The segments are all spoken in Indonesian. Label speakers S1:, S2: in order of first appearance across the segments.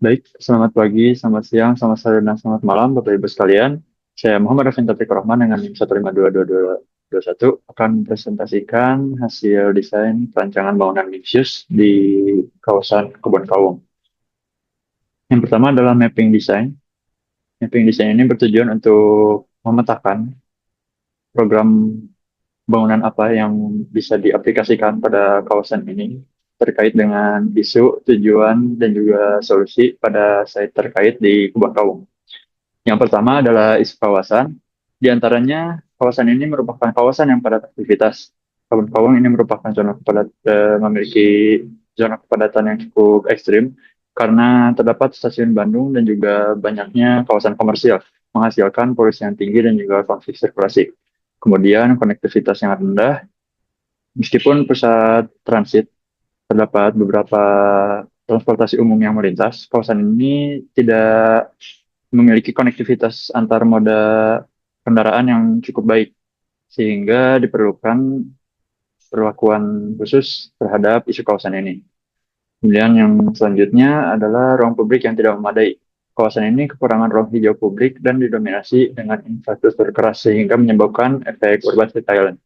S1: Baik, selamat pagi, selamat siang, selamat sore, dan selamat malam, Bapak Ibu sekalian. Saya Muhammad Arifin Taufik Rahman dengan NIM 1522221 akan presentasikan hasil desain perancangan bangunan mixed di kawasan Kebon Kawung. Yang pertama adalah mapping design. Mapping design ini bertujuan untuk memetakan program bangunan apa yang bisa diaplikasikan pada kawasan ini terkait dengan isu, tujuan, dan juga solusi pada site terkait di Kebon Kawung. Yang pertama adalah isu kawasan. Di antaranya, kawasan ini merupakan kawasan yang padat aktivitas. Kawung ini merupakan memiliki zona kepadatan yang cukup ekstrim karena terdapat stasiun Bandung dan juga banyaknya kawasan komersial, menghasilkan polusi yang tinggi dan juga konflik sirkulasi. Kemudian konektivitas yang rendah, meskipun pusat transit terdapat beberapa transportasi umum yang melintas, kawasan ini tidak memiliki konektivitas antar moda kendaraan yang cukup baik, sehingga diperlukan perlakuan khusus terhadap isu kawasan ini. Kemudian yang selanjutnya adalah ruang publik yang tidak memadai. Kawasan ini kekurangan ruang hijau publik dan didominasi dengan infrastruktur keras sehingga menyebabkan efek urban silent.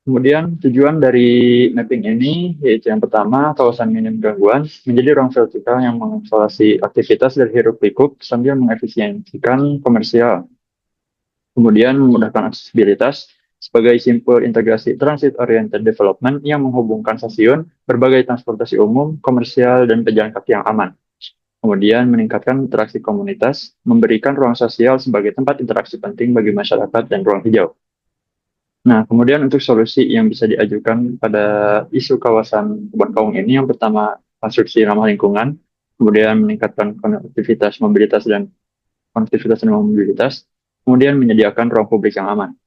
S1: Kemudian tujuan dari mapping ini yaitu yang pertama kawasan minim gangguan menjadi ruang vertikal yang mengisolasi aktivitas dari hiruk pikuk sambil mengefisiensikan komersial. Kemudian memudahkan aksesibilitas sebagai simpul integrasi transit oriented development yang menghubungkan stasiun, berbagai transportasi umum, komersial, dan pejalan kaki yang aman. Kemudian meningkatkan interaksi komunitas, memberikan ruang sosial sebagai tempat interaksi penting bagi masyarakat dan ruang hijau. Nah, kemudian untuk solusi yang bisa diajukan pada isu kawasan Kebon Kaung ini, yang pertama konstruksi ramah lingkungan, kemudian meningkatkan konektivitas dan mobilitas, kemudian menyediakan ruang publik yang aman.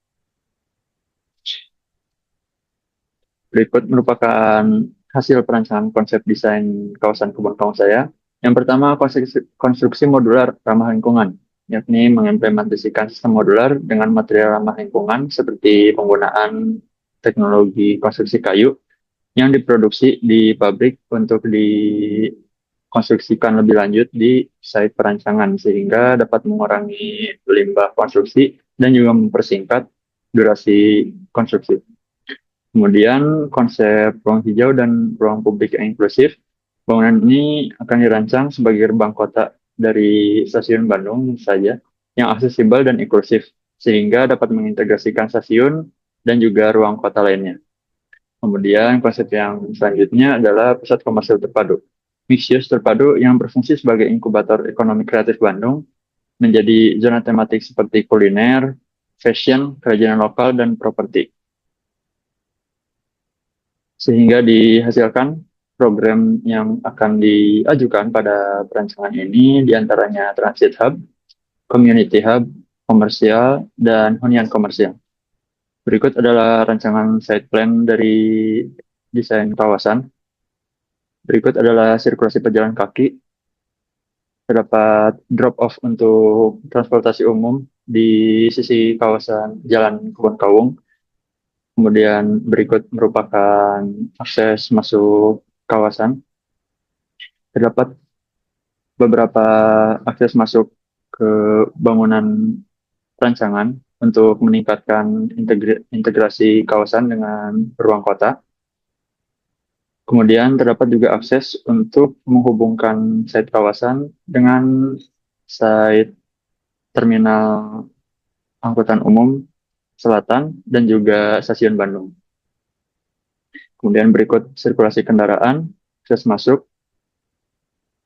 S1: Berikut merupakan hasil perancangan konsep desain kawasan Kebon Kaung saya. Yang pertama, konstruksi modular ramah lingkungan, yakni mengimplementasikan sistem modular dengan material ramah lingkungan seperti penggunaan teknologi konstruksi kayu yang diproduksi di pabrik untuk dikonstruksikan lebih lanjut di site perancangan sehingga dapat mengurangi limbah konstruksi dan juga mempersingkat durasi konstruksi. Kemudian konsep ruang hijau dan ruang publik yang inklusif. Bangunan ini akan dirancang sebagai gerbang kota dari stasiun Bandung saja yang aksesibel dan inklusif sehingga dapat mengintegrasikan stasiun dan juga ruang kota lainnya. Kemudian konsep yang selanjutnya adalah pusat komersil terpadu. Mixed use terpadu yang berfungsi sebagai inkubator ekonomi kreatif Bandung menjadi zona tematik seperti kuliner, fashion, kerajinan lokal, dan properti. Sehingga dihasilkan program yang akan diajukan pada perancangan ini diantaranya Transit Hub, Community Hub, Komersial, dan Hunian Komersial. Berikut adalah rancangan site plan dari desain kawasan. Berikut adalah sirkulasi pejalan kaki. Terdapat drop-off untuk transportasi umum di sisi kawasan Jalan Kebon Kawung. Kemudian berikut merupakan akses masuk kawasan. Terdapat beberapa akses masuk ke bangunan perancangan untuk meningkatkan integrasi kawasan dengan ruang kota. Kemudian terdapat juga akses untuk menghubungkan site kawasan dengan site terminal angkutan umum selatan dan juga stasiun Bandung. Kemudian berikut sirkulasi kendaraan, akses masuk,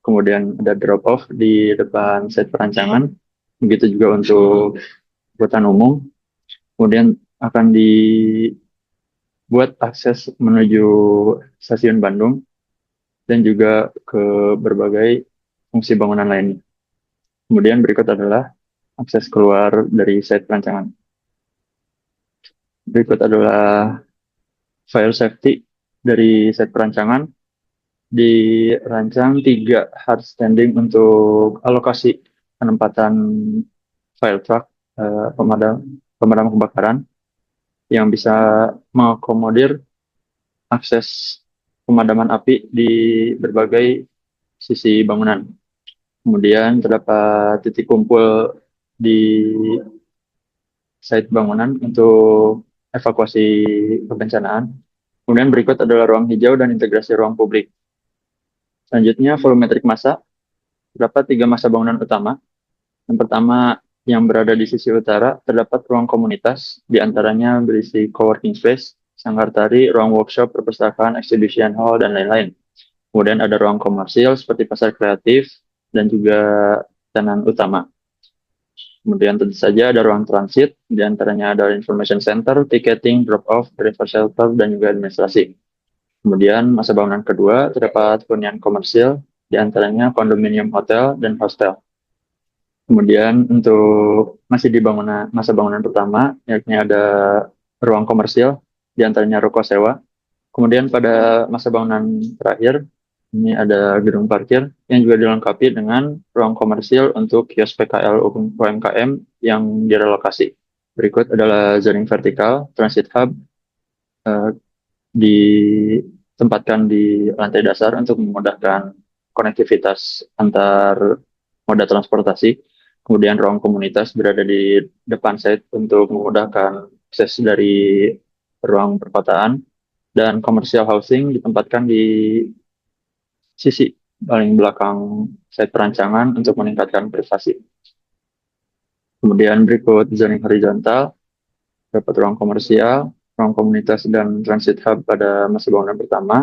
S1: kemudian ada drop off di depan site perancangan, begitu juga untuk angkutan umum. Kemudian akan dibuat akses menuju stasiun Bandung dan juga ke berbagai fungsi bangunan lainnya. Kemudian berikut adalah akses keluar dari site perancangan. Berikut adalah fire safety dari site perancangan. Dirancang 3 hard standing untuk alokasi penempatan fire truck pemadam kebakaran yang bisa mengakomodir akses pemadaman api di berbagai sisi bangunan. Kemudian terdapat titik kumpul di site bangunan untuk evakuasi kebencanaan. Kemudian berikut adalah ruang hijau dan integrasi ruang publik. Selanjutnya, volumetrik massa. Terdapat tiga massa bangunan utama. Yang pertama, yang berada di sisi utara, terdapat ruang komunitas, di antaranya berisi coworking space, sanggar tari, ruang workshop, perpustakaan, exhibition hall, dan lain-lain. Kemudian ada ruang komersil seperti pasar kreatif, dan juga tenan utama. Kemudian tentu saja ada ruang transit, di antaranya ada information center, ticketing, drop-off, driver shelter, dan juga administrasi. Kemudian masa bangunan kedua terdapat hunian komersil, di antaranya kondominium hotel dan hostel. Kemudian untuk masih di bangunan masa bangunan pertama, yakni ada ruang komersil, di antaranya ruko sewa. Kemudian pada masa bangunan terakhir, ini ada gedung parkir yang juga dilengkapi dengan ruang komersil untuk kios PKL UMKM yang direlokasi. Berikut adalah zoning vertikal, transit hub, eh, ditempatkan di lantai dasar untuk memudahkan konektivitas antar moda transportasi. Kemudian ruang komunitas berada di depan site untuk memudahkan akses dari ruang perkotaan. Dan commercial housing ditempatkan di sisi paling belakang site perancangan untuk meningkatkan privasi. Kemudian berikut zoning horizontal, dapat ruang komersial, ruang komunitas, dan transit hub pada masa bangunan pertama.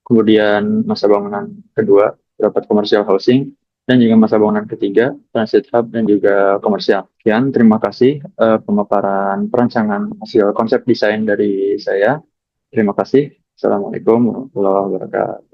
S1: Kemudian masa bangunan kedua, dapat commercial housing, dan juga masa bangunan ketiga, transit hub, dan juga komersial. Sekian, terima kasih pemaparan perancangan hasil konsep desain dari saya. Terima kasih. Assalamualaikum warahmatullahi wabarakatuh.